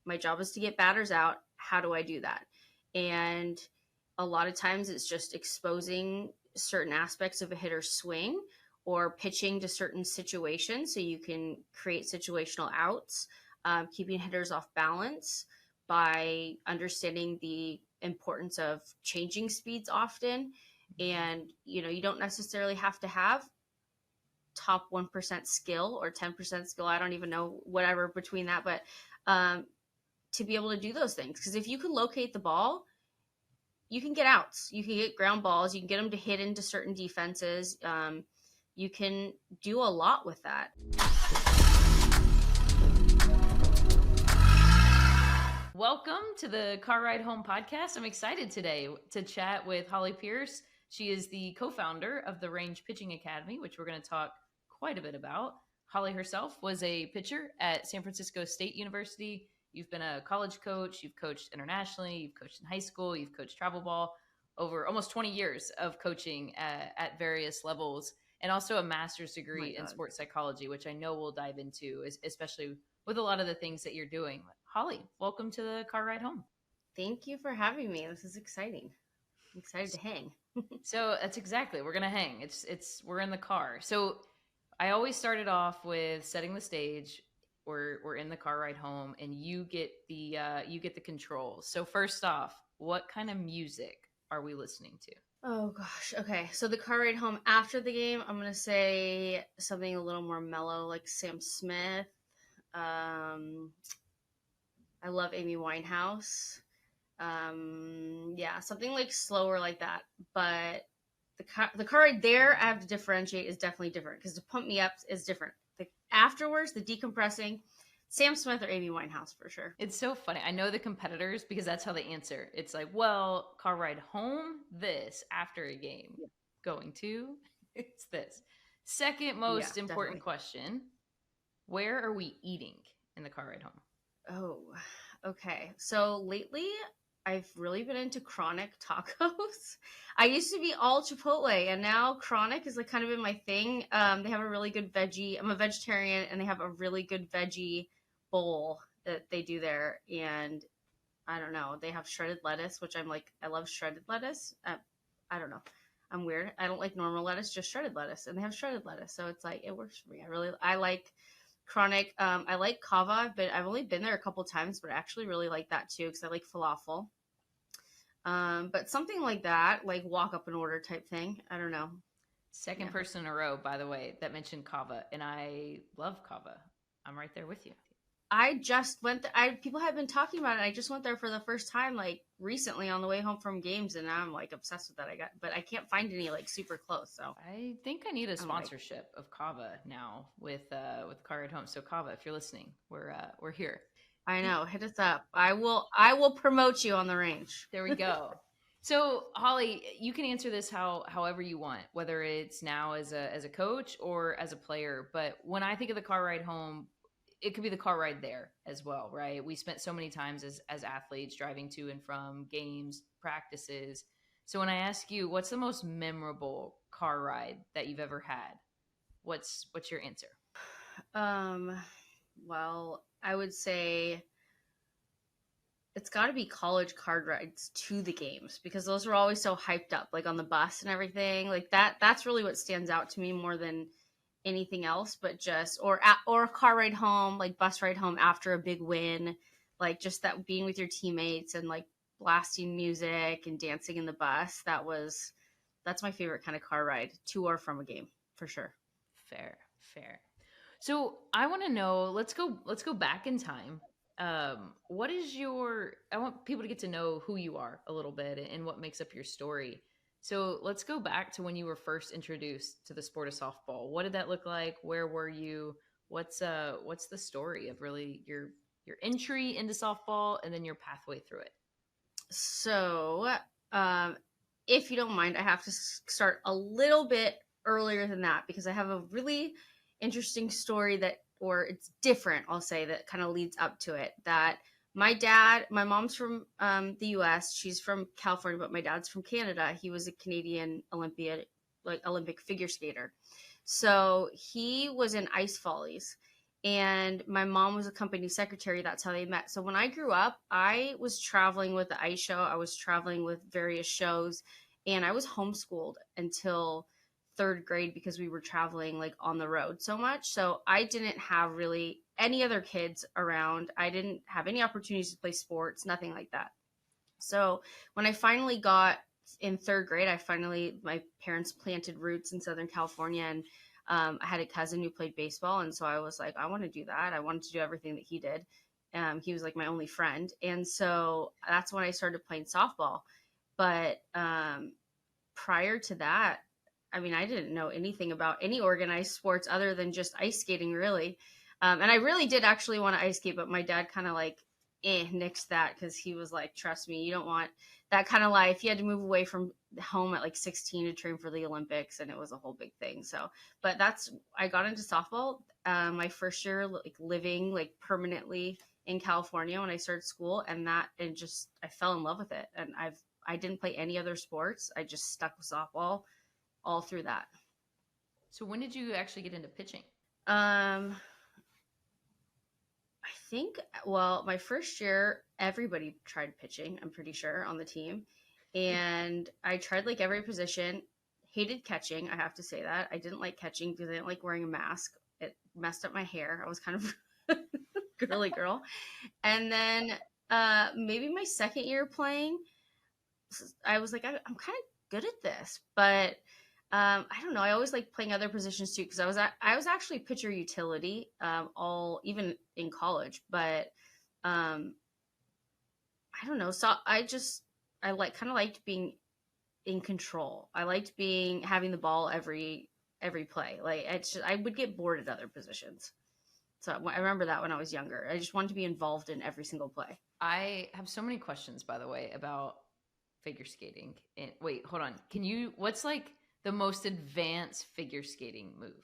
My job is to get batters out. How do I do that? And a lot of times it's just exposing certain aspects of a hitter's swing or pitching to certain situations so you can create situational outs, keeping hitters off balance by understanding the importance of changing speeds often. And, you don't necessarily have to have top 1% skill or 10% skill. I don't even know, whatever between that, but to be able to do those things. Because if you can locate the ball, you can get outs. You can get ground balls. You can get them to hit into certain defenses. You can do a lot with that. Welcome to the Car Ride Home podcast. I'm excited today to chat with Holly Pearce. She is the co-founder of the Range Pitching Academy, which we're going to talk quite a bit about. Holly herself was a pitcher at San Francisco State University. You've been a college coach. You've coached internationally. You've coached in high school. You've coached travel ball. Over almost 20 years of coaching at various levels, and also a master's degree in sports psychology, which I know we'll dive into, especially with a lot of the things that you're doing. Holly, welcome to the Car Ride Home. Thank you for having me. This is exciting. I'm excited to hang. So that's exactly, we're going to hang. We're in the car. So I always started off with setting the stage. We're in the car ride home, and you get the controls. So first off, what kind of music are we listening to? Oh gosh. Okay. So the car ride home after the game, I'm going to say something a little more mellow, like Sam Smith. I love Amy Winehouse. Yeah, something like slower like that. But the car ride there, I have to differentiate, is definitely different because to pump me up is different. Afterwards, the decompressing, Sam Smith or Amy Winehouse for sure. It's so funny. I know the competitors because that's how they answer. It's like, well, car ride home, this. After a game, going to, it's this. Second most important question, where are we eating in the car ride home? Oh, okay. So lately, I've really been into Chronic tacos. I used to be all Chipotle, and now Chronic is like kind of been my thing. They have a really good veggie. I'm a vegetarian, and they have a really good veggie bowl that they do there. And I don't know, they have shredded lettuce, which I'm like, I love shredded lettuce. I don't know. I'm weird. I don't like normal lettuce, just shredded lettuce, and they have shredded lettuce, so it's like it works for me. I like Chronic. I like Kava, but I've only been there a couple times, but I actually really like that too because I like falafel. But something like that, like walk up and order type thing. I don't know. Second person in a row, by the way, that mentioned Kava, and I love Kava. I'm right there with you. I just went people have been talking about it. I just went there for the first time like recently on the way home from games, and now I'm like obsessed with that. But I can't find any like super close. So I think I need a sponsorship of Kava now with Car Ride Home. So Kava, if you're listening, we're here. I know, hit us up. I will promote you on the range. There we go. So Holly, you can answer this however you want, whether it's now as a coach or as a player. But when I think of the car ride home, it could be the car ride there as well, right? We spent so many times as athletes driving to and from games, practices. So when I ask you, what's the most memorable car ride that you've ever had? What's your answer? Well, I would say it's got to be college card rides to the games because those were always so hyped up, like on the bus and everything. Like that's really what stands out to me more than anything else. But just or a car ride home, like bus ride home after a big win, like just that being with your teammates and like blasting music and dancing in the bus. That's my favorite kind of car ride to or from a game for sure. Fair. So I want to know, let's go back in time. I want people to get to know who you are a little bit and what makes up your story. So let's go back to when you were first introduced to the sport of softball. What did that look like? Where were you? What's the story of really your entry into softball and then your pathway through it? So, if you don't mind, I have to start a little bit earlier than that because I have a really interesting story or it's different, I'll say, that kind of leads up to it. That my mom's from the US, she's from California, but my dad's from Canada. He was a Canadian Olympic figure skater. So he was in ice follies. and my mom was a company secretary. That's how they met. So when I grew up, I was traveling with the ice show. I was traveling with various shows, and I was homeschooled until third grade because we were traveling like on the road so much. So I didn't have really any other kids around. I didn't have any opportunities to play sports, nothing like that. So when I finally got in third grade, my parents planted roots in Southern California, and I had a cousin who played baseball. And so I was like, I want to do that. I wanted to do everything that he did. He was like my only friend. And so that's when I started playing softball. But prior to that, I mean, I didn't know anything about any organized sports other than just ice skating, really. And I really did actually want to ice skate, but my dad kind of like nixed that because he was like, trust me, you don't want that kind of life. He had to move away from home at like 16 to train for the Olympics, and it was a whole big thing. So, but I got into softball my first year, like living like permanently in California when I started school, and just I fell in love with it. And I didn't play any other sports. I just stuck with softball all through that. So when did you actually get into pitching? I think, well, my first year, everybody tried pitching, I'm pretty sure, on the team. And I tried like every position, hated catching. I have to say that. I didn't like catching because I didn't like wearing a mask. It messed up my hair. I was kind of girly girl. And then maybe my second year playing, I was like, I'm kind of good at this, but I don't know. I always like playing other positions too because I was actually pitcher utility all even in college, but um, I don't know. So I like kind of liked being in control. I liked having the ball every play. Like I would get bored at other positions. So I remember that when I was younger. I just wanted to be involved in every single play. I have so many questions, by the way, about figure skating. And wait, hold on. What's like the most advanced figure skating move?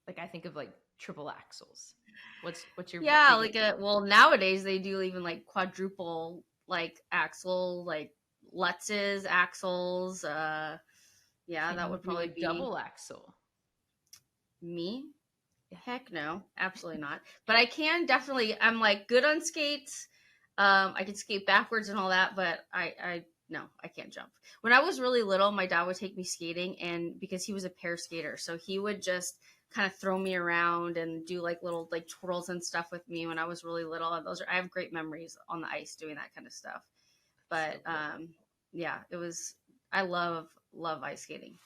Like I think of like triple axles. What's your Yeah, biggest? well, nowadays they do even like quadruple like axle, like Lutz's axles. Yeah, Can that you would do a probably be double axle? me. Heck no, absolutely not. But I can definitely. I'm like good on skates. I can skate backwards and all that, but I no, I can't jump. When I was really little, my dad would take me skating, and because he was a pair skater, so he would just kind of throw me around and do like little like twirls and stuff with me when I was really little. And I have great memories on the ice doing that kind of stuff. So But cool. yeah, it was. I love ice skating.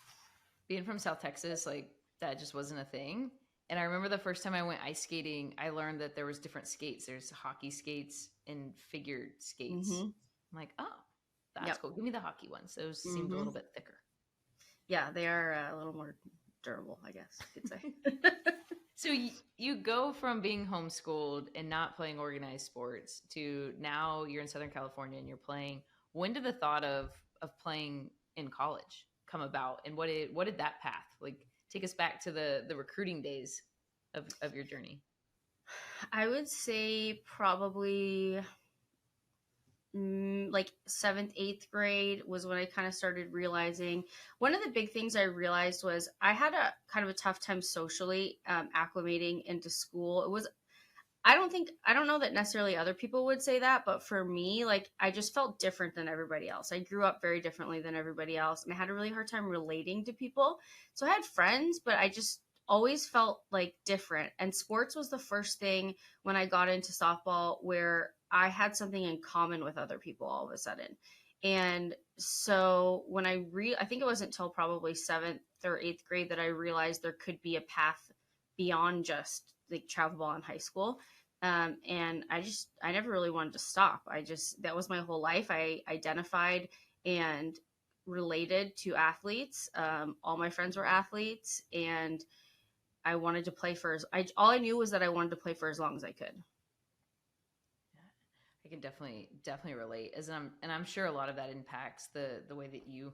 Being from South Texas, like that just wasn't a thing. And I remember the first time I went ice skating, I learned that there was different skates. There's hockey skates and figured skates. Mm-hmm. I'm like, oh, that's Yep. cool. Give me the hockey ones. Those seemed a Mm-hmm. little bit thicker. Yeah, they are a little more durable, I guess you could say. So you go from being homeschooled and not playing organized sports to now you're in Southern California and you're playing. When did the thought of playing in college come about, and what did that path like? Take us back to the recruiting days of your journey. I would say probably like seventh, eighth grade was when I kind of started realizing one of the big things I realized was I had a kind of a tough time socially acclimating into school. I don't know that necessarily other people would say that, but for me, like I just felt different than everybody else. I grew up very differently than everybody else, and I had a really hard time relating to people. So I had friends, but I just always felt like different. And sports was the first thing when I got into softball where I had something in common with other people all of a sudden. And so when I think it wasn't until probably seventh or eighth grade that I realized there could be a path beyond just like travel ball in high school. And I never really wanted to stop. That was my whole life. I identified and related to athletes. All my friends were athletes, and I wanted to play all I knew was that I wanted to play for as long as I could. I can definitely relate, and I'm sure a lot of that impacts the way that you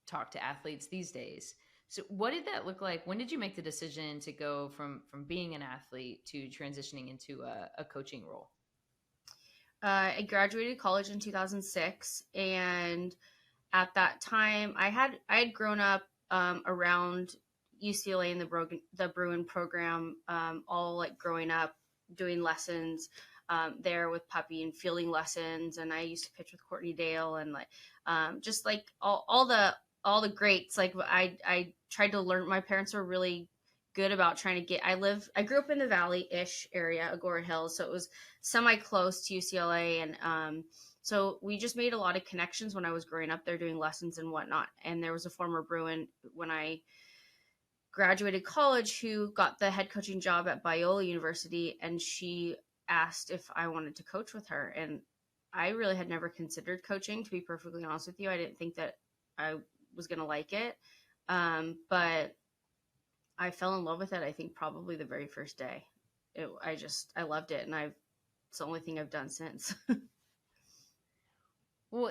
talk to athletes these days. So what did that look like? When did you make the decision to go from being an athlete to transitioning into a coaching role? I graduated college in 2006, and at that time I had grown up around UCLA and the Bruin program, all like growing up, doing lessons there with Puppy and fielding lessons. And I used to pitch with Courtney Dale and like just like all the greats. Like I tried to learn. My parents were really good about trying to get. I grew up in the Valley-ish area, Agora Hills, so it was semi close to UCLA, and so we just made a lot of connections when I was growing up there doing lessons and whatnot. And there was a former Bruin when I graduated college who got the head coaching job at Biola University, and she asked if I wanted to coach with her. And I really had never considered coaching, to be perfectly honest with you. I didn't think that I was going to like it. But I fell in love with it, I think, probably the very first day. I loved it. And it's the only thing I've done since. Well,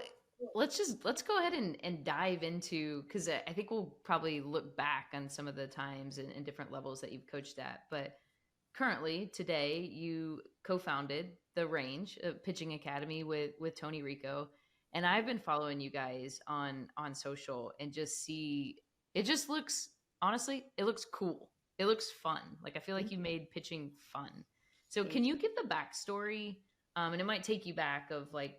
let's go ahead and dive into, because I think we'll probably look back on some of the times and different levels that you've coached at. But currently, today, you co-founded the Range Pitching Academy with Tony Rico, and I've been following you guys on social and just see it. Just looks, honestly, it looks cool. It looks fun. Like I feel like you made pitching fun. So can you give the backstory? And it might take you back of like,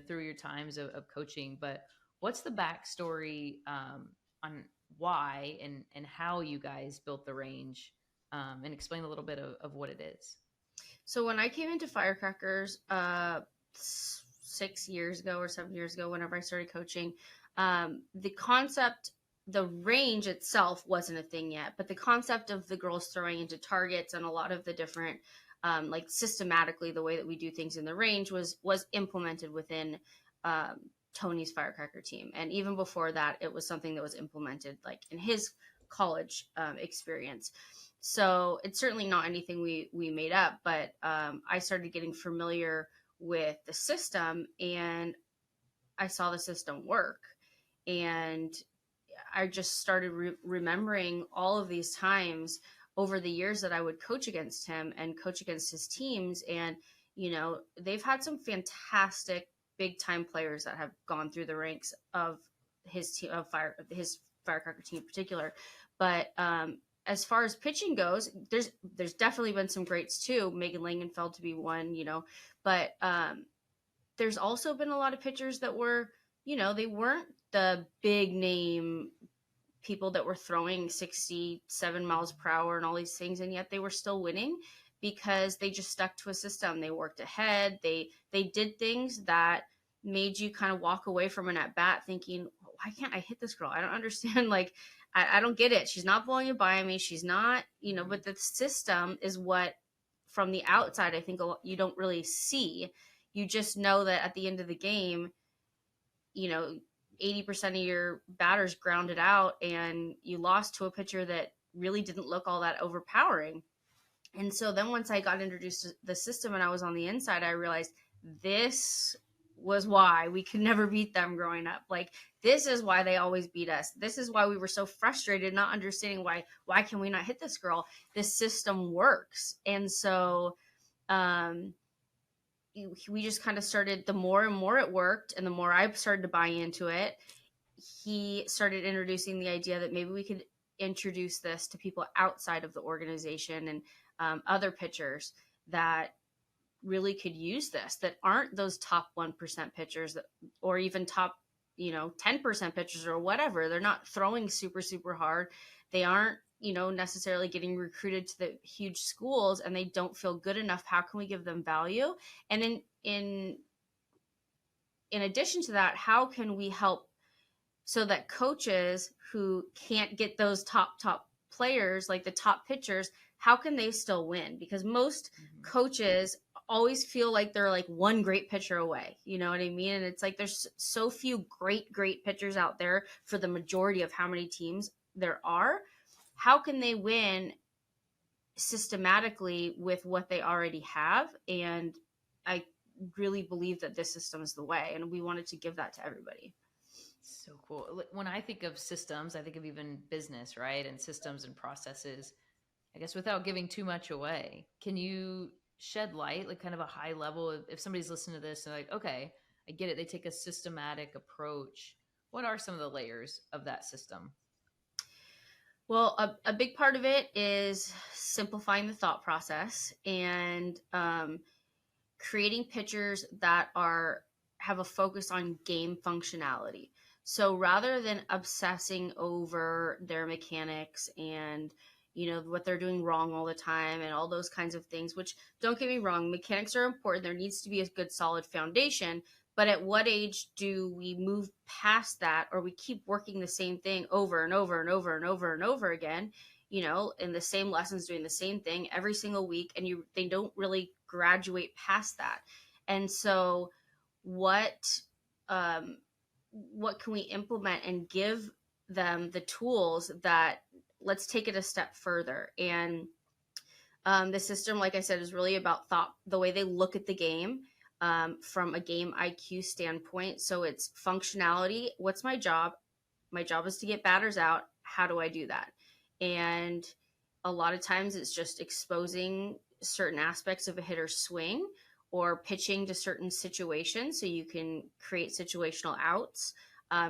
through your times of coaching, but what's the backstory on why and how you guys built the Range, and explain a little bit of what it is? So when I came into Firecrackers 6 years ago or 7 years ago, whenever I started coaching, the concept, the range itself wasn't a thing yet, but the concept of the girls throwing into targets and a lot of the different like systematically the way that we do things in the range was implemented within Tony's Firecracker team. And even before that, it was something that was implemented like in his college experience. So it's certainly not anything we made up, but I started getting familiar with the system and I saw the system work. And I just started remembering all of these times over the years that I would coach against him and coach against his teams. And, they've had some fantastic big time players that have gone through the ranks of his team, his Firecracker team in particular. But as far as pitching goes, there's definitely been some greats too. Megan Langenfeld to be one, but there's also been a lot of pitchers that were, they weren't the big name people that were throwing 67 miles per hour and all these things, and yet they were still winning because they just stuck to a system. They worked ahead. They did things that made you kind of walk away from an at bat thinking, why can't I hit this girl? I don't understand. Like, I don't get it. She's not blowing it by me. She's not, but the system is what from the outside, I think you don't really see. You just know that at the end of the game, 80% of your batters grounded out and you lost to a pitcher that really didn't look all that overpowering. And so then once I got introduced to the system and I was on the inside, I realized this was why we could never beat them growing up. Like, this is why they always beat us. This is why we were so frustrated, not understanding why can we not hit this girl? This system works. And so we just kind of started, the more and more it worked and the more I started to buy into it, he started introducing the idea that maybe we could introduce this to people outside of the organization and other pitchers that really could use this, that aren't those top 1% pitchers that, or even top 10% pitchers or whatever. They're not throwing super, super hard. They aren't, necessarily getting recruited to the huge schools and they don't feel good enough. How can we give them value? And in addition to that, how can we help so that coaches who can't get those top players, like the top pitchers, how can they still win? Because most coaches always feel like they're like one great pitcher away. You know what I mean? And it's like there's so few great pitchers out there for the majority of how many teams there are. How can they win systematically with what they already have? And I really believe that this system is the way, and we wanted to give that to everybody. So cool. When I think of systems, I think of even business, right? And systems and processes. I guess without giving too much away, can you shed light, like kind of a high level, if somebody's listening to this and like, okay, I get it. They take a systematic approach. What are some of the layers of that system? Well, a big part of it is simplifying the thought process and creating pictures that are have a focus on game functionality. So rather than obsessing over their mechanics and what they're doing wrong all the time and all those kinds of things, which don't get me wrong, mechanics are important. There needs to be a good solid foundation, but at what age do we move past that, or we keep working the same thing over and over and over and over and over again, in the same lessons, doing the same thing every single week, and they don't really graduate past that. And so what um, what can we implement and give them the tools that, let's take it a step further. And the system, like I said, is really about thought, the way they look at the game, from a game IQ standpoint. So it's functionality. What's my job? My job is to get batters out. How do I do that? And a lot of times it's just exposing certain aspects of a hitter's swing or pitching to certain situations so you can create situational outs,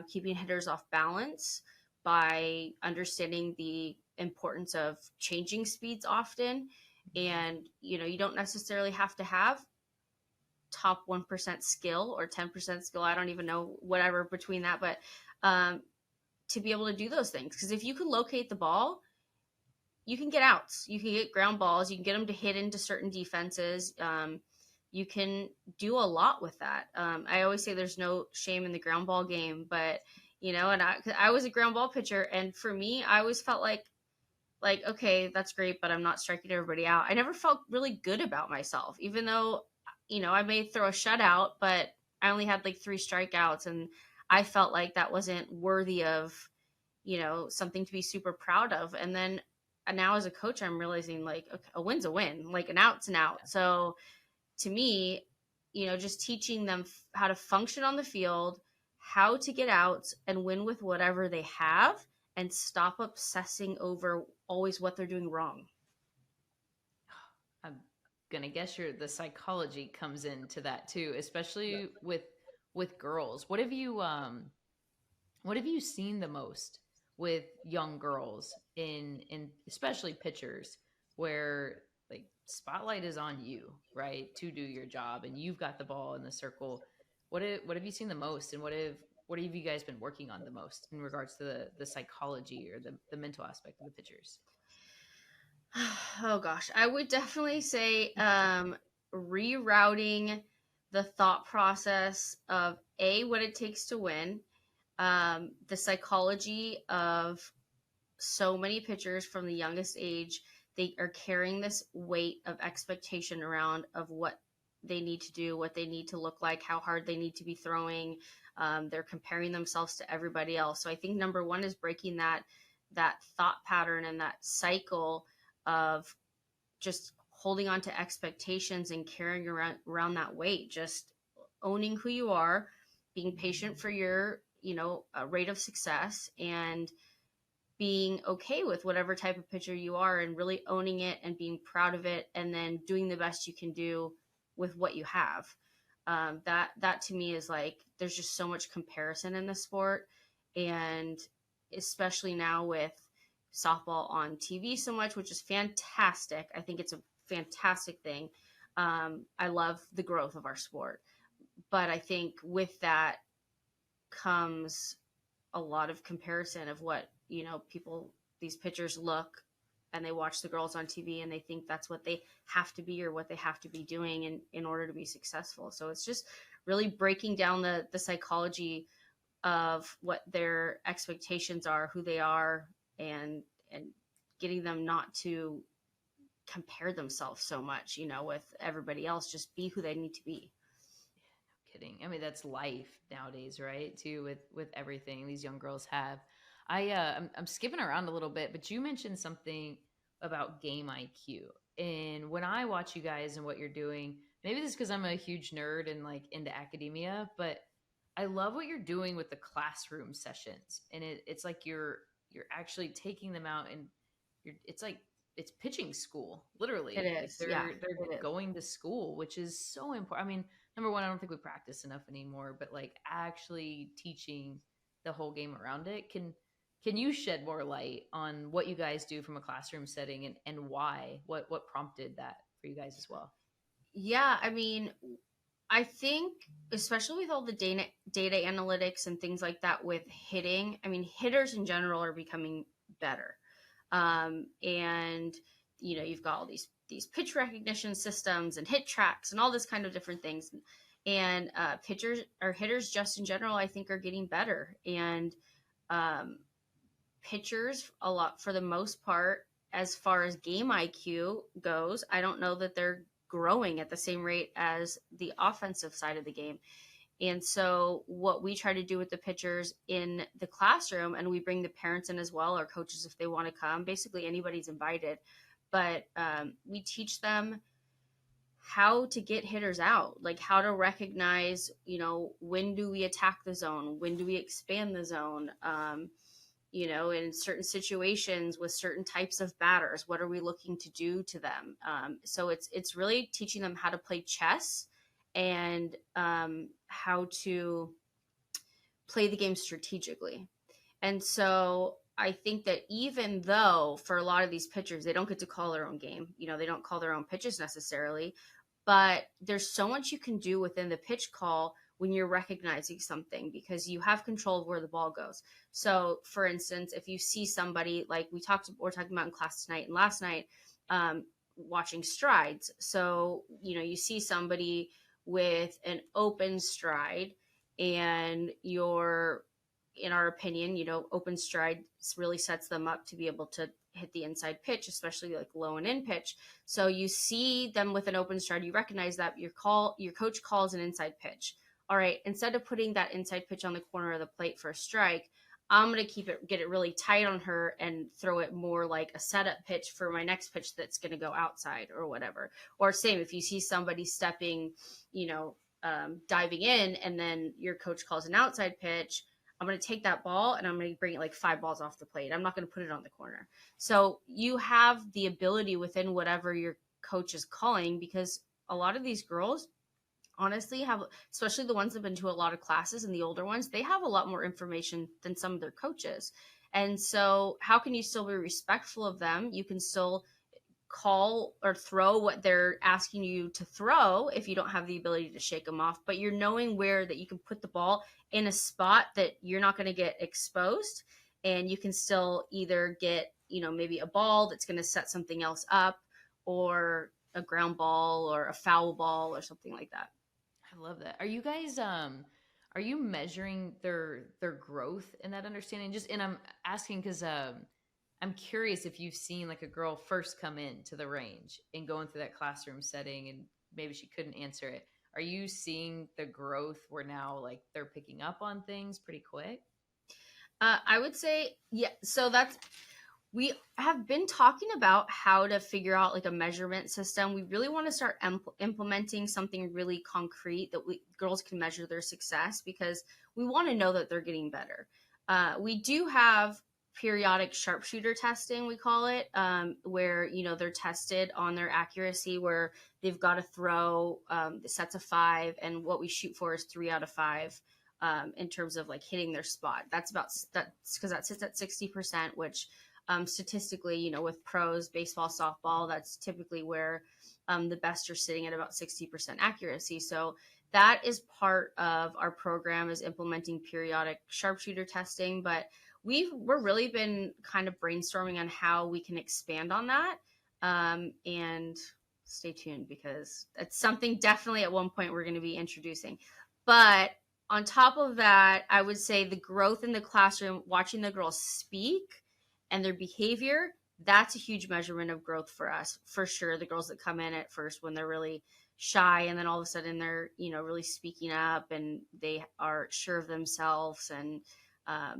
keeping hitters off balance by understanding the importance of changing speeds often. And you don't necessarily have to have top 1% skill or 10% skill, I don't even know, whatever between that, but to be able to do those things. Because if you can locate the ball, you can get outs, you can get ground balls, you can get them to hit into certain defenses. You can do a lot with that. I always say there's no shame in the ground ball game, but and I was a ground ball pitcher, and for me, I always felt like, okay, that's great, but I'm not striking everybody out. I never felt really good about myself, even though I may throw a shutout, but I only had like 3 strikeouts, and I felt like that wasn't worthy of something to be super proud of. And then now as a coach, I'm realizing, like, okay, a win's a win, like an out's an out. So to me, just teaching them how to function on the field, how to get outs and win with whatever they have, and stop obsessing over always what they're doing wrong. I'm gonna guess the psychology comes into that too, especially with girls. What have you seen the most with young girls in especially pitchers, where like spotlight is on you, right, to do your job, and you've got the ball in the circle? What have you seen the most, and what have you guys been working on the most in regards to the psychology or the mental aspect of the pitchers? Oh gosh, I would definitely say rerouting the thought process of what it takes to win, the psychology of so many pitchers from the youngest age. They are carrying this weight of expectation around of what they need to do, what they need to look like, how hard they need to be throwing. They're comparing themselves to everybody else. So I think number one is breaking that thought pattern and that cycle of just holding on to expectations and carrying around that weight. Just owning who you are, being patient for your rate of success, and being okay with whatever type of pitcher you are, and really owning it and being proud of it, and then doing the best you can do with what you have. That to me is like, there's just so much comparison in the sport, and especially now with softball on TV so much, which is fantastic. I think it's a fantastic thing. I love the growth of our sport, but I think with that comes a lot of comparison of what people, these pitchers look, and they watch the girls on TV and they think that's what they have to be or what they have to be doing in order to be successful. So it's just really breaking down the psychology of what their expectations are, who they are, and getting them not to compare themselves so much, with everybody else. Just be who they need to be. Kidding. I mean, that's life nowadays, right? Too, with everything these young girls have. I'm skipping around a little bit, but you mentioned something about game IQ. And when I watch you guys and what you're doing, maybe this is because I'm a huge nerd and like into academia, but I love what you're doing with the classroom sessions. And it's like you're actually taking them out, and it's like it's pitching school, It literally. Like is, yeah, they're it is. going to school, which is so important. I mean, number one, I don't think we practice enough anymore, but like actually teaching the whole game around it Can you shed more light on what you guys do from a classroom setting, and why? What prompted that for you guys as well? Yeah, I mean, I think especially with all the data analytics and things like that with hitting, I mean, hitters in general are becoming better. And you've got all these pitch recognition systems and hit tracks and all this kind of different things. And pitchers or hitters just in general, I think, are getting better. And um, pitchers, a lot for the most part, as far as game IQ goes, I don't know that they're growing at the same rate as the offensive side of the game. And so, what we try to do with the pitchers in the classroom, and we bring the parents in as well, or coaches if they want to come, basically anybody's invited. But we teach them how to get hitters out, like how to recognize, when do we attack the zone? When do we expand the zone? In certain situations with certain types of batters, what are we looking to do to them? So it's really teaching them how to play chess and how to play the game strategically. And so I think that even though for a lot of these pitchers, they don't get to call their own game, they don't call their own pitches necessarily, but there's so much you can do within the pitch call when you're recognizing something because you have control of where the ball goes. So, for instance, if you see somebody like we're talking about in class tonight and last night, watching strides. So, you see somebody with an open stride, and in our opinion, open stride really sets them up to be able to hit the inside pitch, especially like low and in pitch. So you see them with an open stride, you recognize that your coach calls an inside pitch. All right, instead of putting that inside pitch on the corner of the plate for a strike, I'm going to get it really tight on her and throw it more like a setup pitch for my next pitch that's going to go outside or whatever. Or same, if you see somebody stepping, diving in, and then your coach calls an outside pitch, I'm going to take that ball and I'm going to bring it like 5 balls off the plate. I'm not going to put it on the corner. So you have the ability within whatever your coach is calling, because a lot of these girls honestly have, especially the ones that have been to a lot of classes and the older ones, they have a lot more information than some of their coaches. And so how can you still be respectful of them? You can still call or throw what they're asking you to throw if you don't have the ability to shake them off, but you're knowing where that you can put the ball in a spot that you're not going to get exposed, and you can still either get maybe a ball that's going to set something else up, or a ground ball or a foul ball or something like that. I love that. Are you guys are you measuring their growth in that understanding? Just, and I'm asking because I'm curious if you've seen like a girl first come into the range and going through that classroom setting and maybe she couldn't answer it. Are you seeing the growth where now like they're picking up on things pretty quick? I would say, yeah. So we have been talking about how to figure out like a measurement system. We really want to start implementing something really concrete that girls can measure their success, because we want to know that they're getting better. We do have periodic sharpshooter testing, we call it, where they're tested on their accuracy, where they've got to throw the sets of 5, and what we shoot for is 3 out of 5. In terms of like hitting their spot, that's because that sits at 60%, which statistically, with pros, baseball, softball, that's typically where the best are sitting at about 60% accuracy. So that is part of our program, is implementing periodic sharpshooter testing. But we're really been kind of brainstorming on how we can expand on that. And stay tuned, because that's something definitely at one point we're going to be introducing. But on top of that, I would say the growth in the classroom, watching the girls speak and their behavior, that's a huge measurement of growth for us, for sure. The girls that come in at first when they're really shy, and then all of a sudden they're really speaking up, and they are sure of themselves, and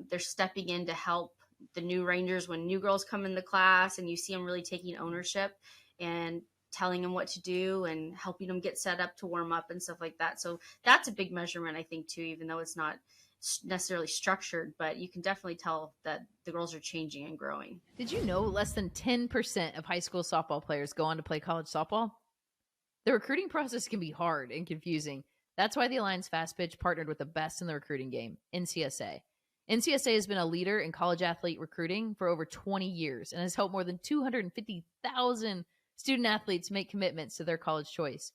they're stepping in to help the new rangers when new girls come in the class, and you see them really taking ownership and telling them what to do and helping them get set up to warm up and stuff like that. So that's a big measurement, I think, too, even though it's not necessarily structured, but you can definitely tell that the girls are changing and growing. Did you know less than 10% of high school softball players go on to play college softball? The recruiting process can be hard and confusing. That's why the Alliance Fast Pitch partnered with the best in the recruiting game, NCSA. NCSA has been a leader in college athlete recruiting for over 20 years and has helped more than 250,000 student athletes make commitments to their college choice.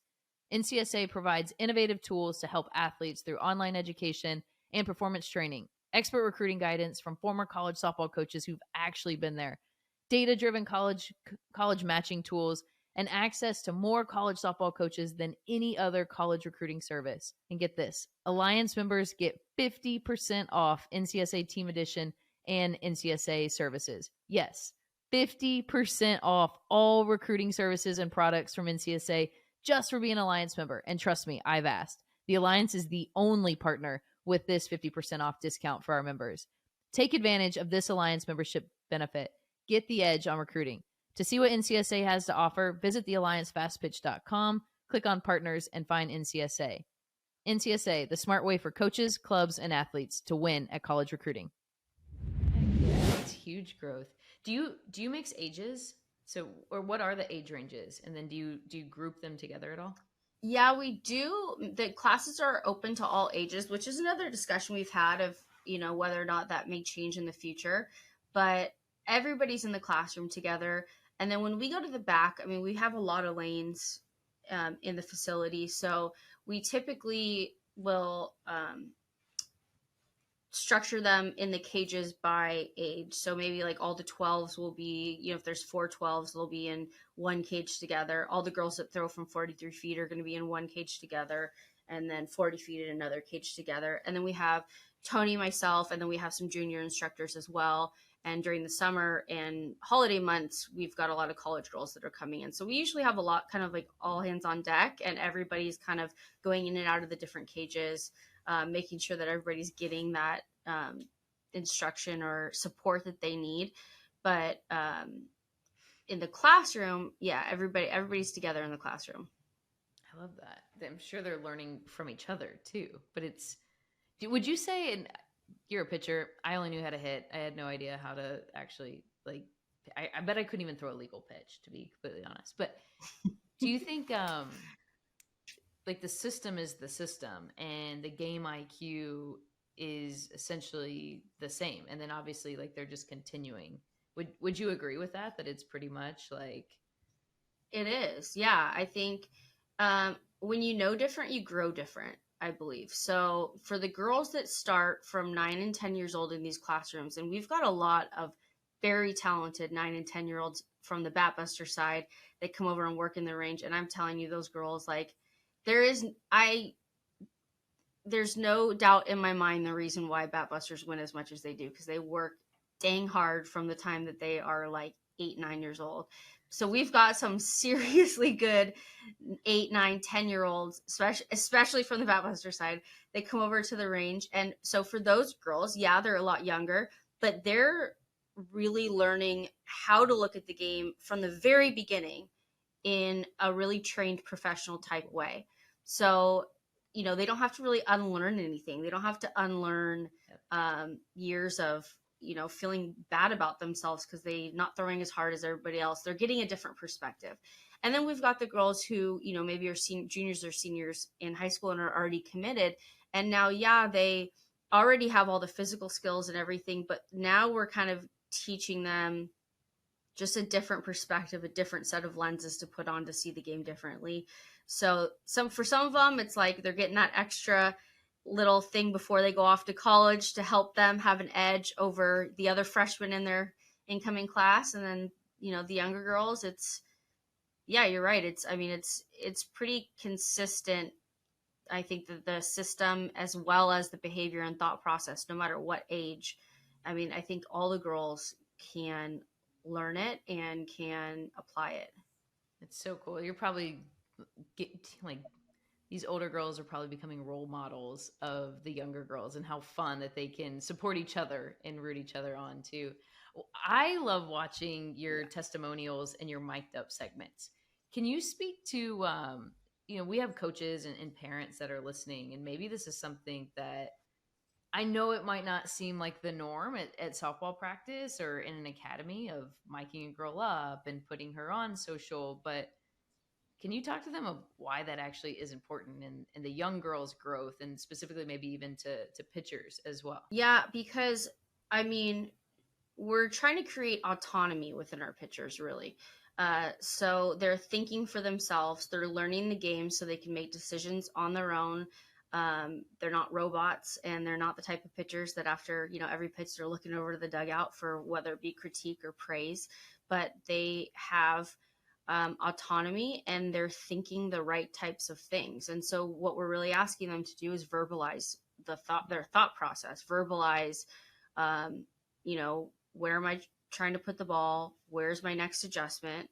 NCSA provides innovative tools to help athletes through online education and performance training, expert recruiting guidance from former college softball coaches who've actually been there, data-driven college matching tools, and access to more college softball coaches than any other college recruiting service. And get this, Alliance members get 50% off NCSA Team Edition and NCSA services. Yes, 50% off all recruiting services and products from NCSA just for being an Alliance member. And trust me, I've asked. The Alliance is the only partner with this 50% off discount for our members. Take advantage of this Alliance membership benefit. Get the edge on recruiting. To see what NCSA has to offer, visit thealliancefastpitch.com, click on partners, and find NCSA. NCSA, the smart way for coaches, clubs, and athletes to win at college recruiting. That's huge growth. Do you mix ages? So, or what are the age ranges? And then do you group them together at all? Yeah, we do. The classes are open to all ages, which is another discussion we've had of, whether or not that may change in the future. But everybody's in the classroom together. And then when we go to the back, I mean, we have a lot of lanes in the facility. So we typically will structure them in the cages by age. So maybe like all the 12s will be, if there's 4 12s, they'll be in one cage together. All the girls that throw from 43 feet are going to be in one cage together, and then 40 feet in another cage together. And then we have Tony, myself, and then we have some junior instructors as well. And during the summer and holiday months, we've got a lot of college girls that are coming in. So we usually have a lot, kind of like all hands on deck, and everybody's kind of going in and out of the different cages, making sure that everybody's getting that instruction or support that they need. But in the classroom, yeah, everybody's together in the classroom. I love that. I'm sure they're learning from each other too. But would you say, and you're a pitcher, I only knew how to hit. I had no idea how to actually, like, I bet I couldn't even throw a legal pitch, to be completely honest. But do you think like the system is the system and the game IQ is essentially the same, and then obviously like they're just continuing? Would you agree with that it's pretty much like it is? Yeah, I think when you know different, you grow different, I believe. So for the girls that start from 9 and 10 years old in these classrooms, and we've got a lot of very talented 9 and 10-year-olds from the Batbuster side that come over and work in the range, and I'm telling you, those girls, like, there's no doubt in my mind the reason why Batbusters win as much as they do, because they work dang hard from the time that they are like 8, 9 years old. So we've got some seriously good 8, 9, 10-year-olds, especially from the Batbuster side. They come over to the range. And so for those girls, yeah, they're a lot younger, but they're really learning how to look at the game from the very beginning in a really trained professional type way. So, they don't have to really unlearn anything. They don't have to unlearn years of, feeling bad about themselves because they're not throwing as hard as everybody else. They're getting a different perspective. And then we've got the girls who, maybe are juniors or seniors in high school and are already committed. And now, yeah, they already have all the physical skills and everything, but now we're kind of teaching them just a different perspective, a different set of lenses to put on to see the game differently. So for some of them, it's like they're getting that extra little thing before they go off to college to help them have an edge over the other freshmen in their incoming class. And then, the younger girls, yeah, you're right. It's pretty consistent. I think that the system, as well as the behavior and thought process, no matter what age, I think all the girls can learn it and can apply it. It's so cool. You're probably like, these older girls are probably becoming role models of the younger girls and how fun that they can support each other and root each other on too. I love watching your testimonials and your mic'd up segments. Can you speak to, we have coaches and parents that are listening, and maybe this is something that I know it might not seem like the norm at softball practice or in an academy of miking a girl up and putting her on social, but Can you talk to them of why that actually is important in the young girls' growth, and specifically maybe even to pitchers as well? Yeah, because I mean, we're trying to create autonomy within our pitchers, really. So they're thinking for themselves. They're learning the game so they can make decisions on their own. They're not robots, and they're not the type of pitchers that after every pitch they're looking over to the dugout for whether it be critique or praise. But they have autonomy, and they're thinking the right types of things. And so what we're really asking them to do is verbalize their thought process, verbalize, um, where am I trying to put the ball? Where's my next adjustment?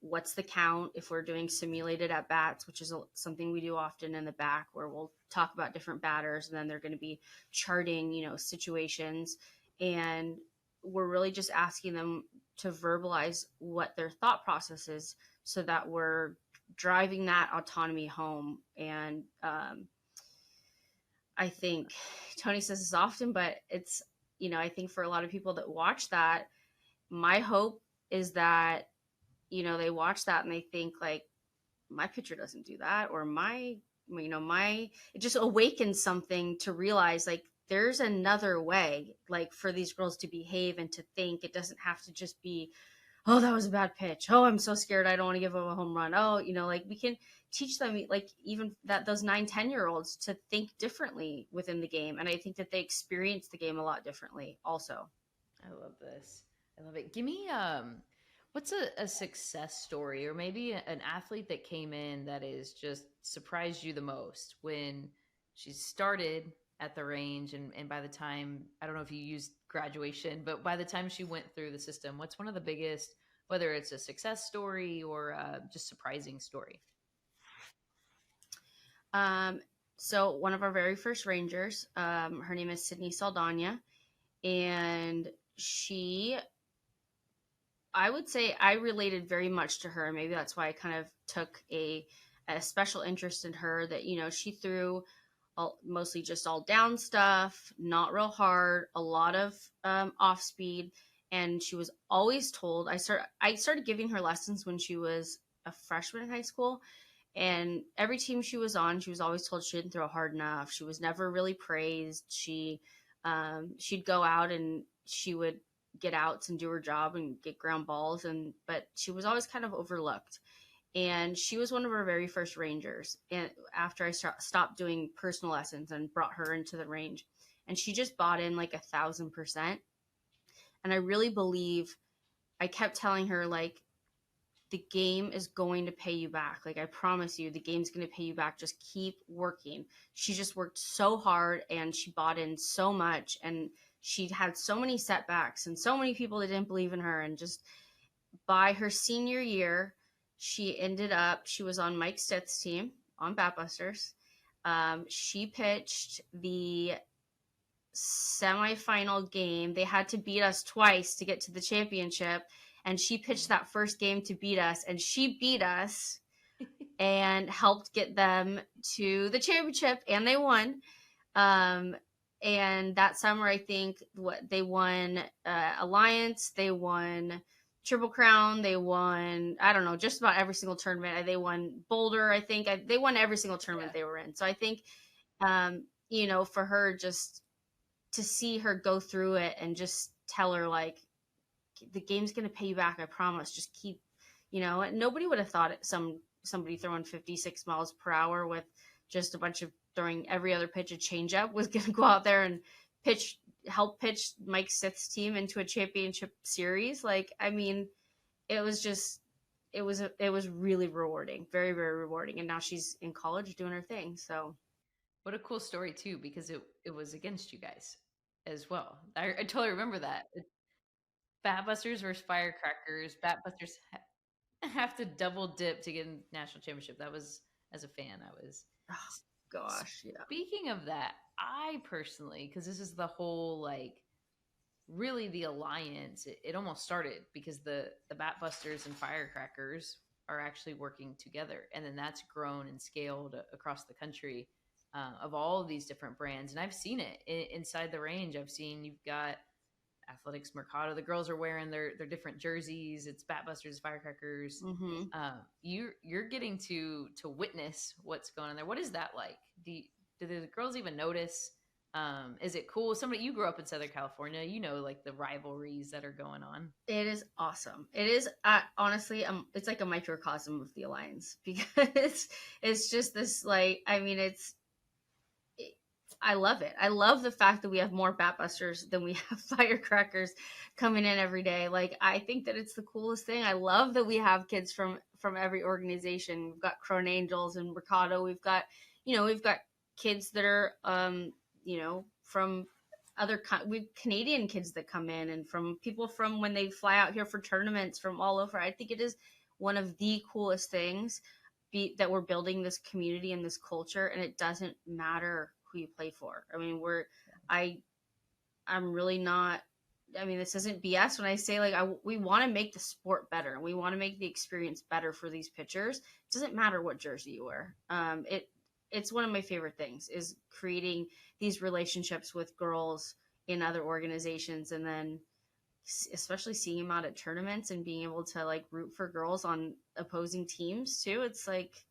What's the count if we're doing simulated at bats, which is something we do often in the back, where we'll talk about different batters and then they're going to be charting, situations. And we're really just asking them to verbalize what their thought process is so that we're driving that autonomy home. And I think Tony says this often, but it's, I think for a lot of people that watch that, my hope is that, they watch that and they think like, my pitcher doesn't do that, or it just awakens something to realize like there's another way, like for these girls to behave and to think. It doesn't have to just be, oh, that was a bad pitch. Oh, I'm so scared. I don't want to give up a home run. Oh, like we can teach them, like even that those 9, 10-year-olds to think differently within the game. And I think that they experience the game a lot differently also. I love this. I love it. Give me what's a success story, or maybe an athlete that came in that is just surprised you the most when she started at the range, and by the time, I don't know if you used graduation, but by the time she went through the system, what's one of the biggest, whether it's a success story or just surprising story? Um, so one of our very first rangers, her name is Sydney Saldana, and I would say I related very much to her. Maybe that's why I kind of took a special interest in her. That she threw mostly just all down stuff, not real hard, a lot of off speed, and she was always told. I started giving her lessons when she was a freshman in high school, and every team she was on, she was always told she didn't throw hard enough. She was never really praised. She'd go out and she would get outs and do her job and get ground balls, but she was always kind of overlooked. And she was one of our very first rangers. And after I stopped doing personal lessons and brought her into the range, and she just bought in like 1,000%. And I really believe, I kept telling her like, the game is going to pay you back. Like, I promise you, the game's going to pay you back. Just keep working. She just worked so hard and she bought in so much, and she had so many setbacks and so many people that didn't believe in her. And just by her senior year, she was on Mike Stith's team on Batbusters. She pitched the semifinal game. They had to beat us twice to get to the championship, and she pitched that first game to beat us, and she beat us and helped get them to the championship, and they won. And that summer, I think they won Alliance, they won Triple Crown, they won, I don't know, just about every single tournament. They won Boulder, I think. They won every single tournament they were in. So I think, for her, just to see her go through it and just tell her like, the game's going to pay you back. I promise. Just keep, nobody would have thought somebody throwing 56 miles per hour with just a bunch of throwing every other pitch a changeup was going to go out there and help pitch Mike Stith's team into a championship series. Like, I mean, it was really rewarding, very, very rewarding. And now she's in college doing her thing. So What a cool story too, because it was against you guys as well. I totally remember that. Batbusters versus Firecrackers. Batbusters have to double dip to get a national championship. That was, as a fan, I was. oh, gosh, yeah. Speaking of that, I personally, because this is the whole like, really the alliance. It almost started because the Batbusters and Firecrackers are actually working together, and then that's grown and scaled across the country, of all of these different brands. And I've seen it inside the range. I've seen you've got Athletics Mercado. The girls are wearing their different jerseys. It's Batbusters, Firecrackers. Mm-hmm. You're getting to witness what's going on there. What is that like? Do the girls even notice? Is it cool? Somebody, you grew up in Southern California, you know, like the rivalries that are going on. It is awesome. It is honestly, it's like a microcosm of the Alliance because it's just this like, I mean, I love it. I love the fact that we have more Batbusters than we have Firecrackers coming in every day. Like, I think that it's the coolest thing. I love that we have kids from every organization. We've got Crone Angels and Mercado. We've got kids that are from we've Canadian kids that come in, and from people from when they fly out here for tournaments from all over. I think it is one of the coolest things that we're building this community and this culture, and it doesn't matter who you play for. I mean, I'm really not. I mean, this isn't BS when I say like we want to make the sport better. We want to make the experience better for these pitchers. It doesn't matter what jersey you wear. It's one of my favorite things is creating these relationships with girls in other organizations, and then especially seeing them out at tournaments and being able to like root for girls on opposing teams too. It's like,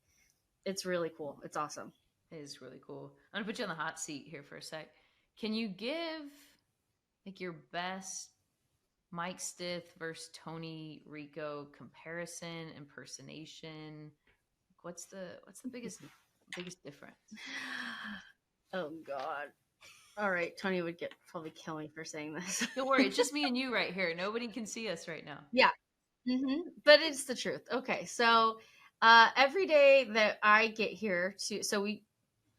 it's really cool. It's awesome. It is really cool. I'm gonna put you on the hot seat here for a sec. Can you give like your best Mike Stith versus Tony Rico comparison, impersonation? What's the biggest difference? Oh God. All right, Tony would probably kill me for saying this. Don't worry, it's just me and you right here. Nobody can see us right now. Yeah. But it's the truth. Okay, so every day that I get here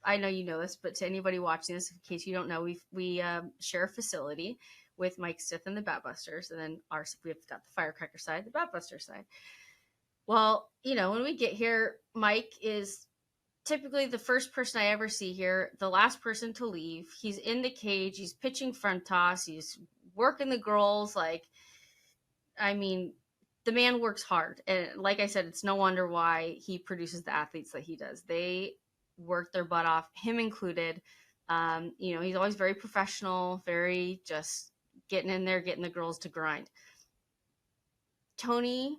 I know you know this, but to anybody watching this, in case you don't know, we share a facility with Mike Stith and the Batbusters, and then we've got the Firecracker side, the Batbuster side. Well, when we get here, Mike is typically the first person I ever see here, the last person to leave. He's in the cage. He's pitching front toss. He's working the girls. Like, I mean, the man works hard. And like I said, it's no wonder why he produces the athletes that he does. They work their butt off, him included. He's always very professional, very just getting in there, getting the girls to grind. Tony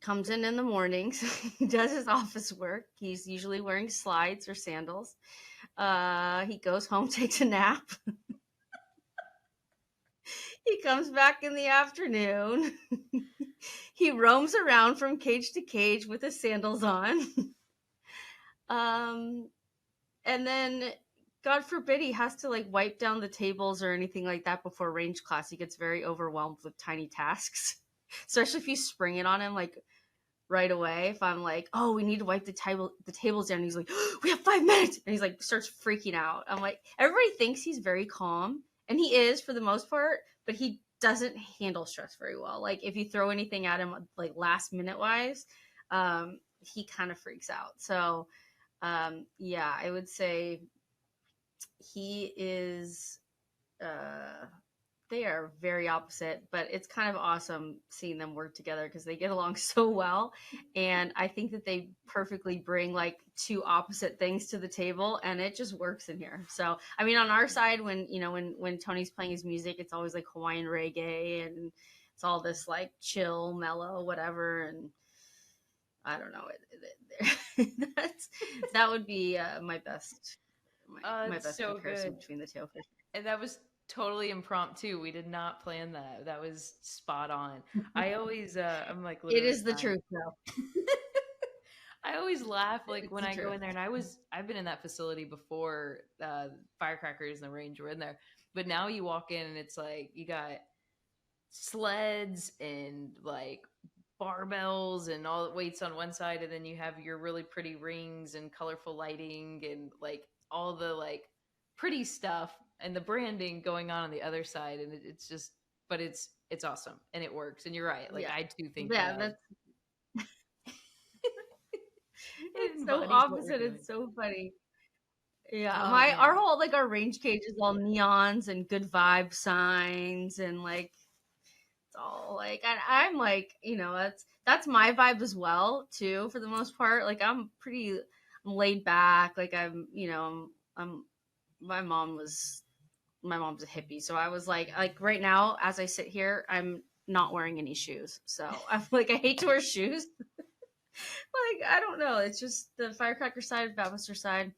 comes in the mornings. He does his office work. He's usually wearing slides or sandals. He goes home, takes a nap. He comes back in the afternoon. He roams around from cage to cage with his sandals on. And then, God forbid, he has to like wipe down the tables or anything like that before range class. He gets very overwhelmed with tiny tasks, especially if you spring it on him like right away. If I'm like, oh, we need to wipe the tables down, he's like, oh, we have 5 minutes, and he's like starts freaking out. I'm like, everybody thinks he's very calm, and he is for the most part, but he doesn't handle stress very well. Like if you throw anything at him like last minute wise, he kind of freaks out. So yeah, I would say he is they are very opposite, but it's kind of awesome seeing them work together because they get along so well. And I think that they perfectly bring like two opposite things to the table, and it just works in here. So I mean, on our side, when Tony's playing his music, it's always like Hawaiian reggae, and it's all this like chill, mellow, whatever. And I don't know, that would be my best so comparison good between the two. And that was totally impromptu. We did not plan that. That was spot on. I always I'm like, it is the truth though. I always laugh like It's when I truth. go in there, and I've been in that facility before. Firecrackers and the range were in there, but now you walk in and it's like you got sleds and like barbells and all the weights on one side, and then you have your really pretty rings and colorful lighting and like all the like pretty stuff and the branding going on the other side. And it's just, but it's awesome and it works. And you're right, like I do think that's it it's so opposite. It's so funny. Yeah, Oh, our whole like our range cage is all neons and good vibe signs, and like it's all like I'm like, that's my vibe as well too, for the most part. Like I'm laid back. Like I'm my mom was my mom's a hippie, so I was like right now as I sit here, I'm not wearing any shoes. So I'm like, I hate to wear shoes. Like, I don't know. It's just the firecracker side, Baptist side.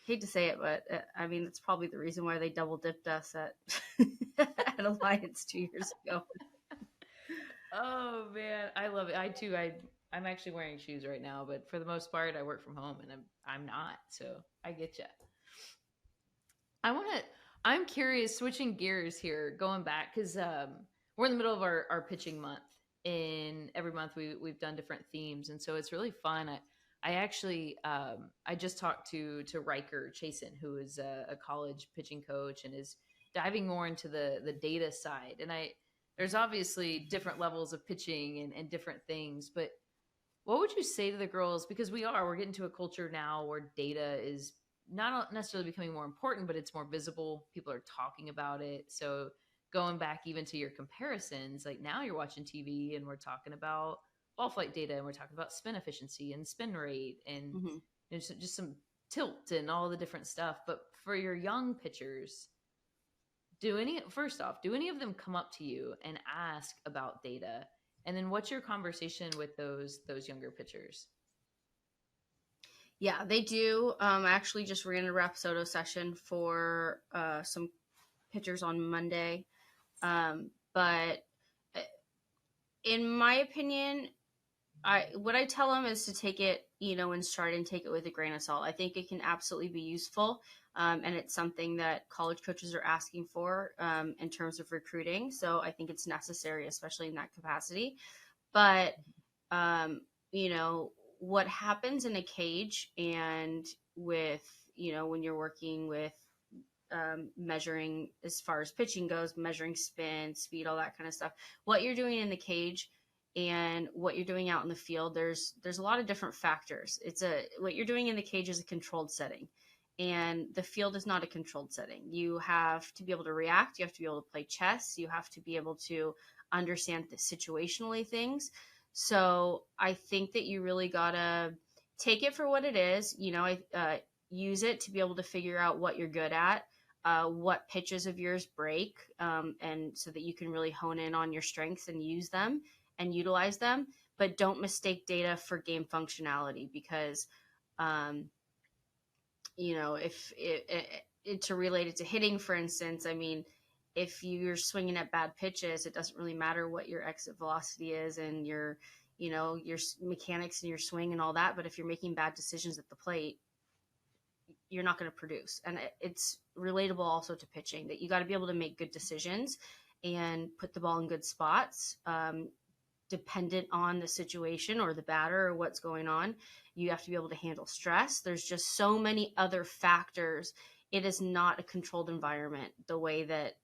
Hate to say it, but I mean, it's probably the reason why they double dipped us at at Alliance 2 years ago. Oh man, I love it. I too. I'm actually wearing shoes right now, but for the most part, I work from home, and I'm not. So I get you. I want to. I'm curious. Switching gears here, going back because we're in the middle of our pitching month, and every month we've done different themes, and so it's really fun. I actually I just talked to Riker Chasen, who is a college pitching coach and is diving more into the data side. And I there's obviously different levels of pitching and different things, but what would you say to the girls? Because we're getting to a culture now where data is not necessarily becoming more important, but it's more visible. People are talking about it. So going back even to your comparisons, like now you're watching TV and we're talking about ball flight data and we're talking about spin efficiency and spin rate and Mm-hmm. just some tilt and all the different stuff. But for your young pitchers, do any of them come up to you and ask about data? And then what's your conversation with those younger pitchers? Yeah, they do. I actually just ran a Rapsodo session for some pitchers on Monday. But uh, in my opinion, what I tell them is to take it, in stride and take it with a grain of salt. I think it can absolutely be useful, and it's something that college coaches are asking for in terms of recruiting. So I think it's necessary, especially in that capacity. But um, what happens in a cage and with when you're working with measuring as far as pitching goes, measuring spin, speed, all that kind of stuff. What you're doing in the cage and what you're doing out in the field, there's a lot of different factors. What you're doing in the cage is a controlled setting. And the field is not a controlled setting. You have to be able to react. You have to be able to play chess. You have to be able to understand the situationally things. So I think that you really gotta take it for what it is. Use it to be able to figure out what you're good at, what pitches of yours break, and so that you can really hone in on your strengths and use them and utilize them. But don't mistake data for game functionality because, um, if to relate it to hitting, for instance, I mean, if you're swinging at bad pitches, it doesn't really matter what your exit velocity is and your mechanics and your swing and all that. But if you're making bad decisions at the plate, you're not going to produce. And it's relatable also to pitching that you got to be able to make good decisions and put the ball in good spots, dependent on the situation or the batter or what's going on. You have to be able to handle stress. There's just so many other factors. It is not a controlled environment the way that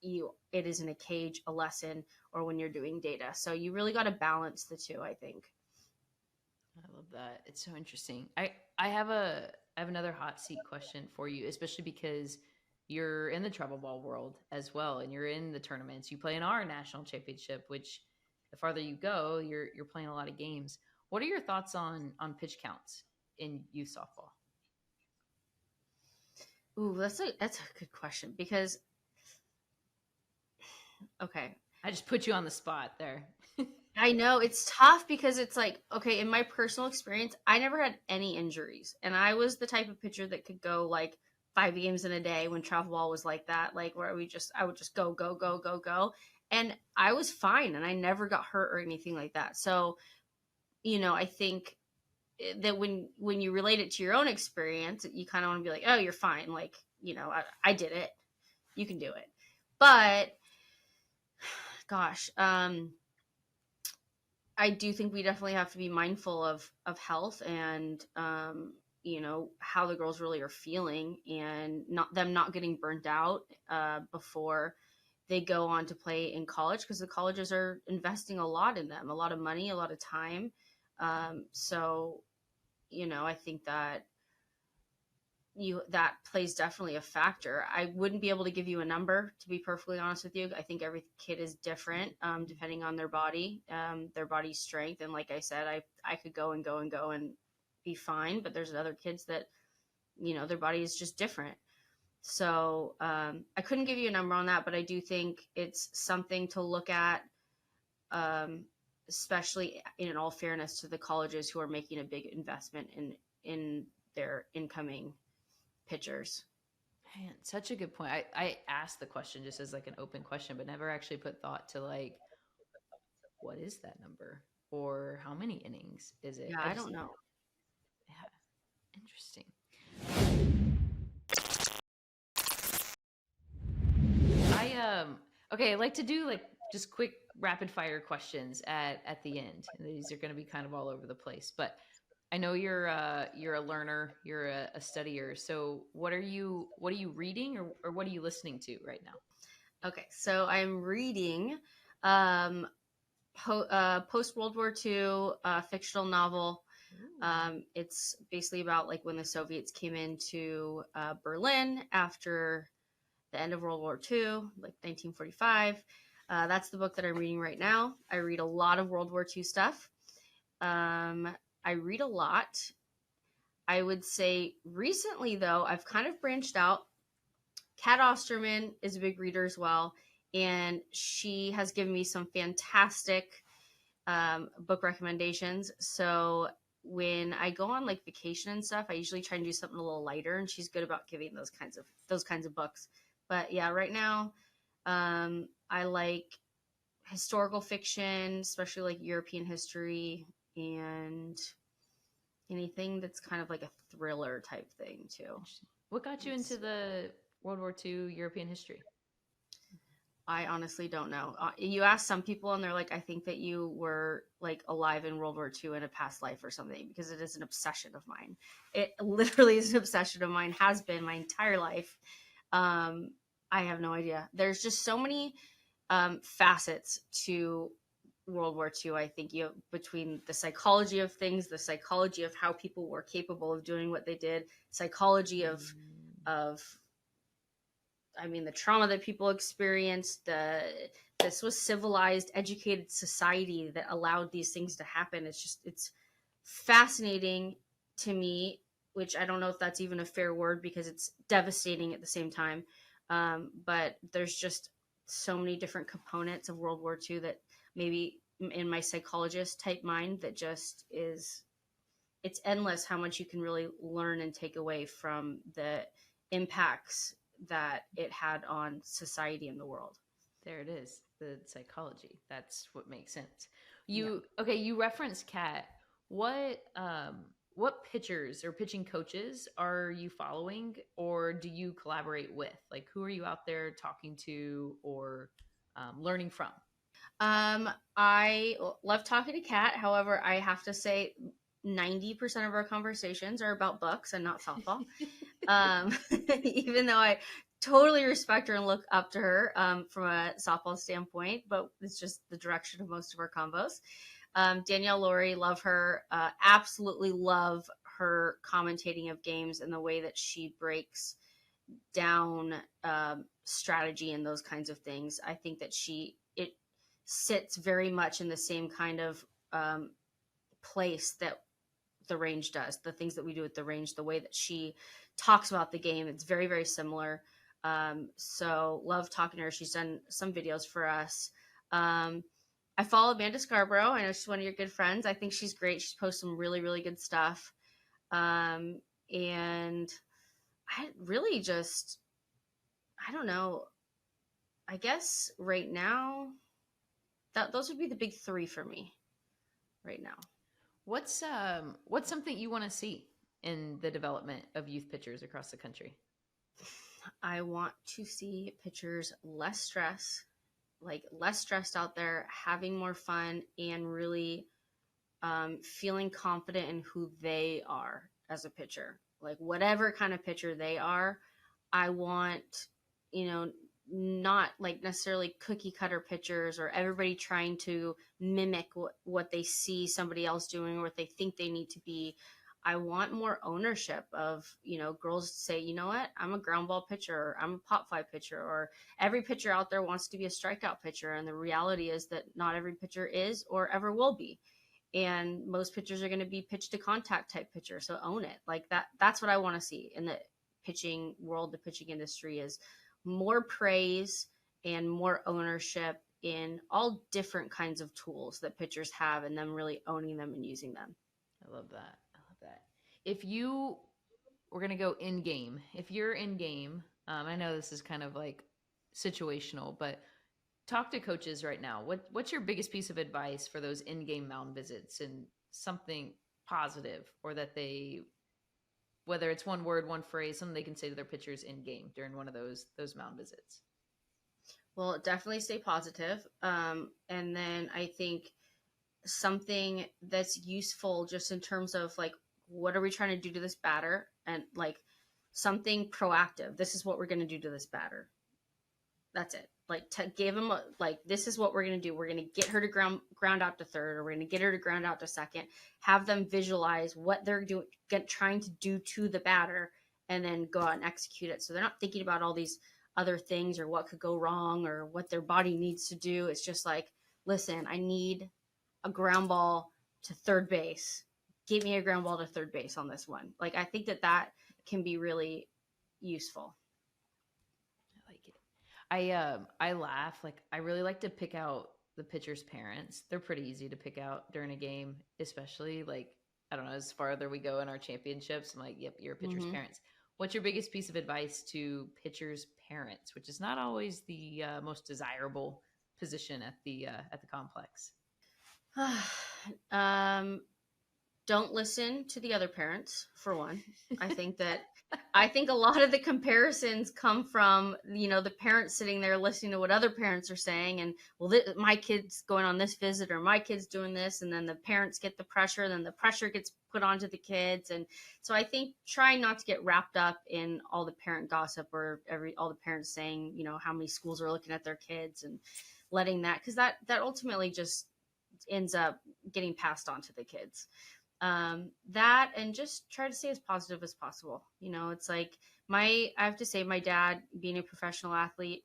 it is in a cage, a lesson, or when you're doing data. So you really got to balance the two, I think. I love that. It's so interesting. I have another hot seat question for you, especially because you're in the travel ball world as well, and you're in the tournaments. You play in our national championship, which the farther you go, you're playing a lot of games. What are your thoughts on pitch counts in youth softball? Ooh, that's a good question because okay, I just put you on the spot there. I know it's tough because it's like, okay, in my personal experience, I never had any injuries. And I was the type of pitcher that could go like 5 games in a day when travel ball was like that, like where I would just go, go, go, go, go. And I was fine and I never got hurt or anything like that. So, I think that when you relate it to your own experience, you kind of want to be like, oh, you're fine. Like, I did it. You can do it. But gosh, I do think we definitely have to be mindful of health and how the girls really are feeling and not getting burnt out before they go on to play in college because the colleges are investing a lot in them, a lot of money, a lot of time. So I think that plays definitely a factor. I wouldn't be able to give you a number, to be perfectly honest with you. I think every kid is different, depending on their body's strength. And like I said, I could go and go and go and be fine, but there's other kids that, their body is just different. So I couldn't give you a number on that, but I do think it's something to look at, um, especially in all fairness to the colleges who are making a big investment in their incoming pitchers. Man, such a good point. I asked the question just as like an open question, but never actually put thought to like, what is that number? Or how many innings is it? Yeah, I I just, don't know. yeah, interesting. Okay, I like to do like just quick rapid fire questions at the end. And these are going to be kind of all over the place, but I know you're a learner, you're a studier. So what are you reading or what are you listening to right now? Okay, so I'm reading post World War II fictional novel. Ooh. It's basically about like when the Soviets came into Berlin after the end of World War II, like 1945. That's the book that I'm reading right now. I read a lot of World War II stuff. I read a lot. I would say recently, though, I've kind of branched out. Kat Osterman is a big reader as well, and she has given me some fantastic book recommendations. So when I go on like vacation and stuff, I usually try and do something a little lighter, and she's good about giving those kinds of books. But yeah, right now, I like historical fiction, especially like European history and anything that's kind of like a thriller type thing too. Interesting. What got you into It's, the World War II European history? I honestly don't know. You ask some people, and they're like, "I think that you were like alive in World War II in a past life or something," because it is an obsession of mine. It literally is an obsession of mine. Has been my entire life. Um, I have no idea. There's just so many facets to World War II. I think you between the psychology of things, the psychology of how people were capable of doing what they did, psychology of I mean, the trauma that people experienced, this was civilized, educated society that allowed these things to happen. It's fascinating to me, which I don't know if that's even a fair word because it's devastating at the same time. But there's just so many different components of World War II that maybe in my psychologist type mind that just is it's endless how much you can really learn and take away from the impacts that it had on society and the world. There it is, the psychology. That's what makes sense. Yeah. You referenced Cat. What pitchers or pitching coaches are you following or do you collaborate with? Like who are you out there talking to or learning from? I love talking to Kat. However, I have to say 90% of our conversations are about books and not softball. Um, even though I totally respect her and look up to her from a softball standpoint, but it's just the direction of most of our combos. Danielle Laurie, love her. Absolutely love her commentating of games and the way that she breaks down strategy and those kinds of things. I think that it sits very much in the same kind of place that the range does. The things that we do at the range, the way that she talks about the game, it's very very similar. So love talking to her. She's done some videos for us. I follow Amanda Scarborough. I know she's one of your good friends. I think she's great. She's posted some really really good stuff. And I really just I don't know. I guess right now that those would be the big three for me right now. What's something you want to see in the development of youth pitchers across the country? I want to see pitchers less stress, like less stressed out there, having more fun, and really feeling confident in who they are as a pitcher. Like whatever kind of pitcher they are, I want, you know, not like necessarily cookie cutter pitchers or everybody trying to mimic what they see somebody else doing or what they think they need to be. I want more ownership of, girls say, you know what, I'm a ground ball pitcher, or I'm a pop fly pitcher, or every pitcher out there wants to be a strikeout pitcher. And the reality is that not every pitcher is or ever will be. And most pitchers are going to be pitch to contact type pitcher. So own it. Like that's what I want to see in the pitching world, the pitching industry, is more praise and more ownership in all different kinds of tools that pitchers have, and them really owning them and using them. I love that. I love that. If you we're gonna go in game. If you're in game, I know this is kind of like situational, but talk to coaches right now. What's your biggest piece of advice for those in game mound visits, and something positive, or that they, whether it's one word, one phrase, something they can say to their pitchers in game during one of those mound visits? Well, definitely stay positive. And then I think something that's useful just in terms of like, what are we trying to do to this batter? And like something proactive. This is what we're going to do to this batter. That's it. Like to give them like, this is what we're going to do. We're going to get her to ground out to third, or we're going to get her to ground out to second. Have them visualize what they're doing, trying to do to the batter, and then go out and execute it. So they're not thinking about all these other things or what could go wrong or what their body needs to do. It's just like, listen, I need a ground ball to third base. Give me a ground ball to third base on this one. Like, I think that can be really useful. I like it. I laugh. Like, I really like to pick out the pitcher's parents. They're pretty easy to pick out during a game, especially like, I don't know, as farther we go in our championships. I'm like, yep, you're a pitcher's Mm-hmm. parents. What's your biggest piece of advice to pitchers' parents, which is not always the most desirable position at the complex? um, don't listen to the other parents, for one. I think a lot of the comparisons come from, the parents sitting there listening to what other parents are saying, and, well, my kid's going on this visit, or my kid's doing this, and then the parents get the pressure, and then the pressure gets put onto the kids. And so I think trying not to get wrapped up in all the parent gossip, or all the parents saying, how many schools are looking at their kids, and letting that, because that ultimately just ends up getting passed on to the kids. That, and just try to stay as positive as possible. It's like, I have to say, my dad, being a professional athlete,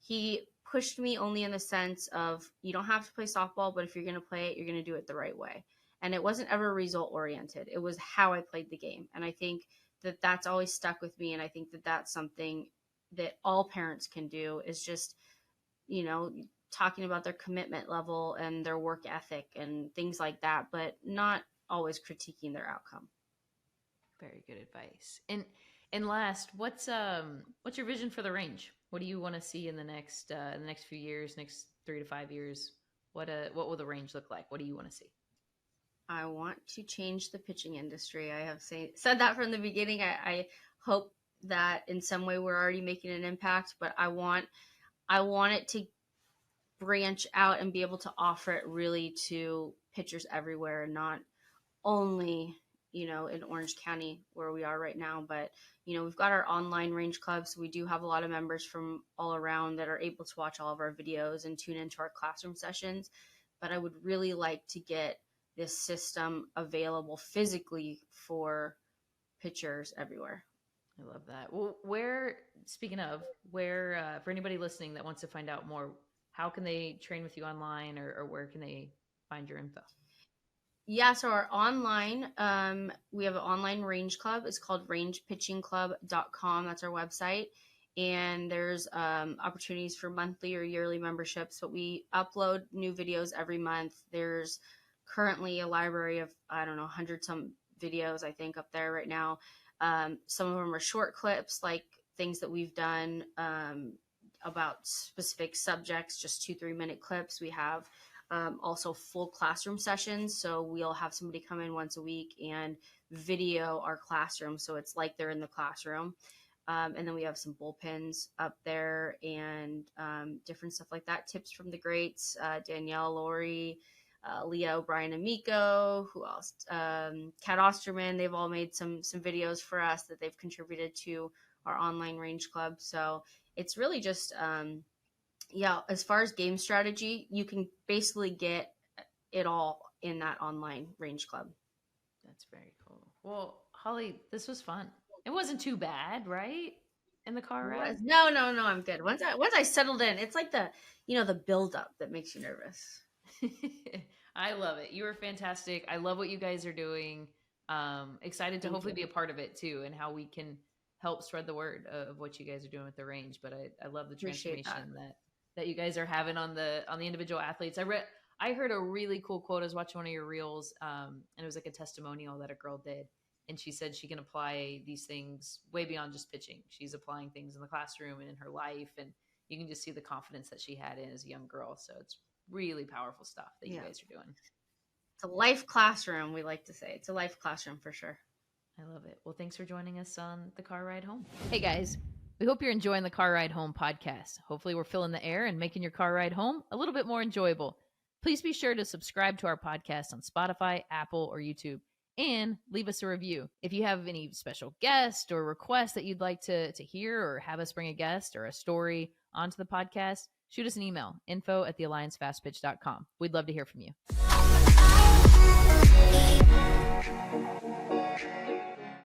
he pushed me only in the sense of, you don't have to play softball, but if you're going to play it, you're going to do it the right way. And it wasn't ever result oriented. It was how I played the game. And I think that that's always stuck with me. And I think that that's something that all parents can do, is just, you know, talking about their commitment level and their work ethic and things like that, but not always critiquing their outcome. Very good advice. And last, what's your vision for the range? What do you want to see in the next few years, next 3 to 5 years? What will the range look like? What do you want to see? I want to change the pitching industry. I have said that from the beginning. I hope that in some way we're already making an impact, but I want it to branch out and be able to offer it really to pitchers everywhere, not only, in Orange County where we are right now, but, we've got our online range club. So we do have a lot of members from all around that are able to watch all of our videos and tune into our classroom sessions. But I would really like to get this system available physically for pitchers everywhere. I love that. Well, speaking of, for anybody listening that wants to find out more, how can they train with you online, or where can they find your info? Yeah, so our online, we have an online range club. It's called rangepitchingclub.com. That's our website. And there's opportunities for monthly or yearly memberships, but we upload new videos every month. There's currently a library of, I don't know, 100 some videos, I think, up there right now. Some of them are short clips, like things that we've done about specific subjects, just 2-3 minute clips. We have also full classroom sessions. So we'll have somebody come in once a week and video our classroom. So it's like they're in the classroom. And then we have some bullpens up there, and different stuff like that. Tips from the greats, Danielle, Lori, Leah, O'Brien, and Miko. Who else? Kat Osterman. They've all made some videos for us that they've contributed to our online range club. So it's really just, as far as game strategy, you can basically get it all in that online range club. That's very cool. Well, Holly, this was fun. It wasn't too bad, right? In the car ride? No, I'm good. Once I settled in, it's like the build up that makes you nervous. I love it. You are fantastic. I love what you guys are doing. Excited to Thank hopefully you. be a part of it too, and how we can help spread the word of what you guys are doing with the range. But I love the Appreciate transformation that you guys are having on the individual athletes. I heard a really cool quote. I was watching one of your reels, and it was like a testimonial that a girl did. And she said she can apply these things way beyond just pitching. She's applying things in the classroom and in her life. And you can just see the confidence that she had in as a young girl. So it's really powerful stuff that you guys are doing. It's a life classroom, we like to say. It's a life classroom for sure. I love it. Well, thanks for joining us on the car ride home. Hey guys, we hope you're enjoying the Car Ride Home podcast. Hopefully we're filling the air and making your car ride home a little bit more enjoyable. Please be sure to subscribe to our podcast on Spotify, Apple, or YouTube, and leave us a review. If you have any special guest or requests that you'd like to hear, or have us bring a guest or a story onto the podcast, shoot us an email, info@thealliancefastpitch.com. We'd love to hear from you.